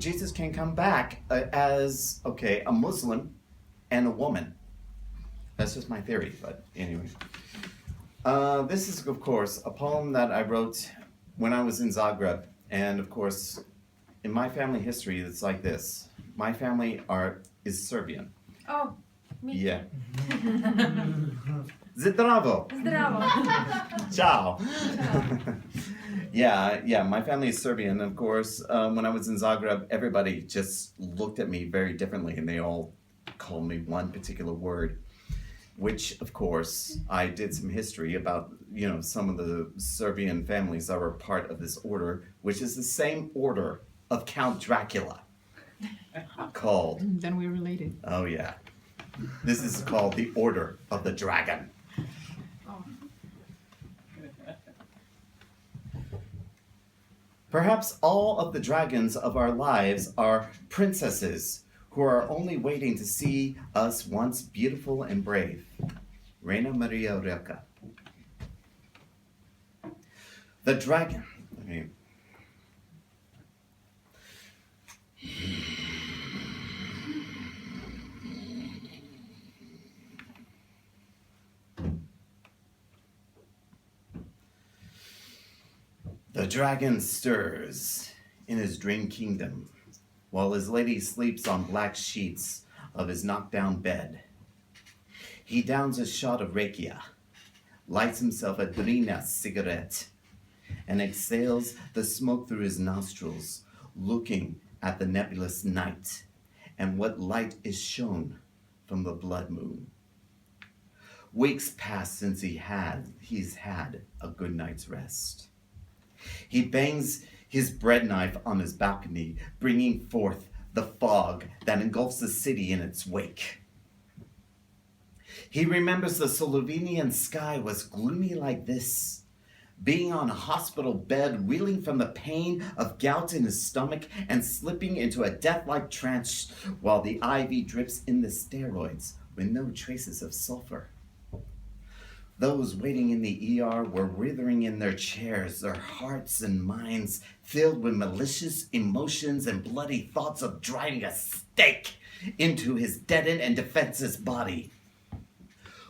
Jesus can come back as, okay, a Muslim and a woman. That's just my theory, but anyway. This is, of course, a poem that I wrote when I was in Zagreb. And, of course, in my family history, it's like this. My family is Serbian. Oh, me. Yeah. Zdravo. Zdravo. Ciao. Yeah, my family is Serbian. And of course, when I was in Zagreb, everybody just looked at me very differently, and they all called me one particular word, which, of course, I did some history about, some of the Serbian families that were part of this order, which is the same order of Count Dracula, called... Then we're related. Oh, yeah. This is called the Order of the Dragon. Perhaps all of the dragons of our lives are princesses who are only waiting to see us once beautiful and brave. Reina Maria Rilke. The dragon. The dragon stirs in his dream kingdom, while his lady sleeps on black sheets of his knocked-down bed. He downs a shot of rakia, lights himself a drina cigarette, and exhales the smoke through his nostrils, looking at the nebulous night and what light is shown from the blood moon. Weeks pass since he's had a good night's rest. He bangs his bread knife on his balcony, bringing forth the fog that engulfs the city in its wake. He remembers the Slovenian sky was gloomy like this, being on a hospital bed, reeling from the pain of gout in his stomach and slipping into a death-like trance while the IV drips in the steroids with no traces of sulfur. Those waiting in the ER were writhing in their chairs, their hearts and minds filled with malicious emotions and bloody thoughts of driving a stake into his deadened and defenseless body.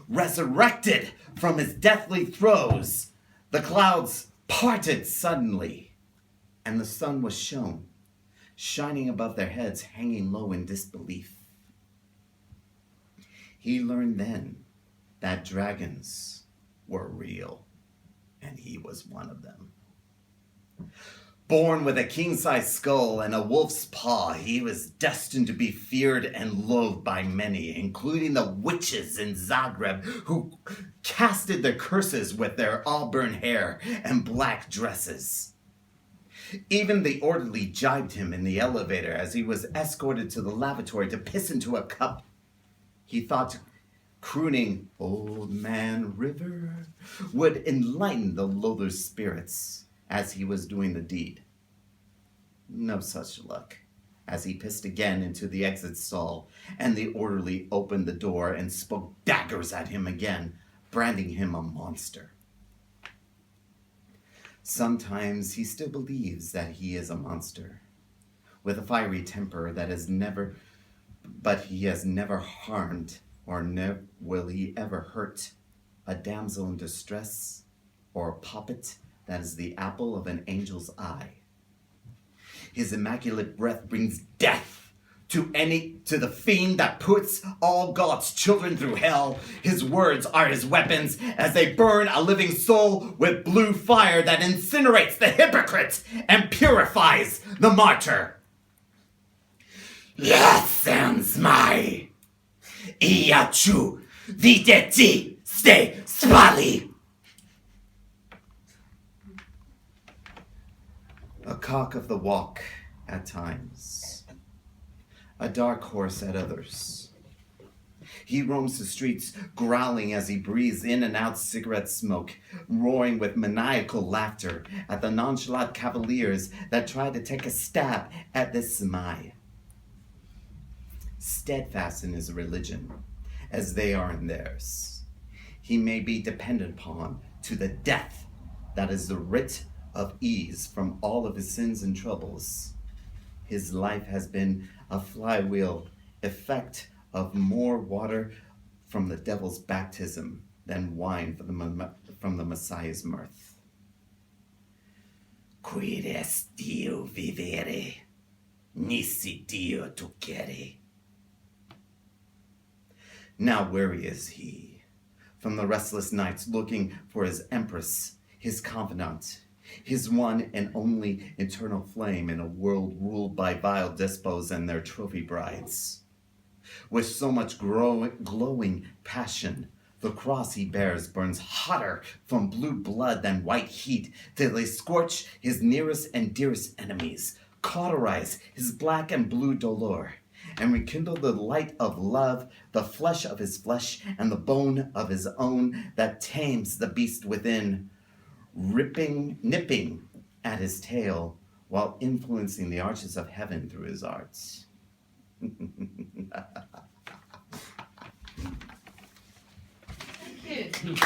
Resurrected from his deathly throes, the clouds parted suddenly, and the sun was shown, shining above their heads, hanging low in disbelief. He learned then that dragons were real, and he was one of them. Born with a king-sized skull and a wolf's paw, he was destined to be feared and loathed by many, including the witches in Zagreb, who casted their curses with their auburn hair and black dresses. Even the orderly jibed him in the elevator as he was escorted to the lavatory to piss into a cup. He thought crooning "Old Man River" would enlighten the loather's spirits as he was doing the deed. No such luck, as he pissed again into the exit stall, and the orderly opened the door and spoke daggers at him again, branding him a monster. Sometimes he still believes that he is a monster, with a fiery temper but he has never harmed or will he ever hurt a damsel in distress or a puppet that is the apple of an angel's eye. His immaculate breath brings death to the fiend that puts all God's children through hell. His words are his weapons as they burn a living soul with blue fire that incinerates the hypocrite and purifies the martyr. Lessons my Iachu videti ste spali. A cock of the walk at times, a dark horse at others. He roams the streets, growling as he breathes in and out cigarette smoke, roaring with maniacal laughter at the nonchalant cavaliers that try to take a stab at the Semai. Steadfast in his religion, as they are in theirs, he may be depended upon to the death that is the writ of ease from all of his sins and troubles. his life has been a flywheel effect of more water from the devil's baptism than wine from the Messiah's mirth. Quid est Dio vivere, nisi Dio tucere. Now weary is he from the restless nights, looking for his empress, his confidant, his one and only eternal flame in a world ruled by vile despots and their trophy brides. With so much glowing passion, the cross he bears burns hotter from blue blood than white heat, till they scorch his nearest and dearest enemies, cauterize his black and blue dolor, and rekindle the light of love, the flesh of his flesh, and the bone of his own, that tames the beast within, nipping at his tail, while influencing the arches of heaven through his arts. Good.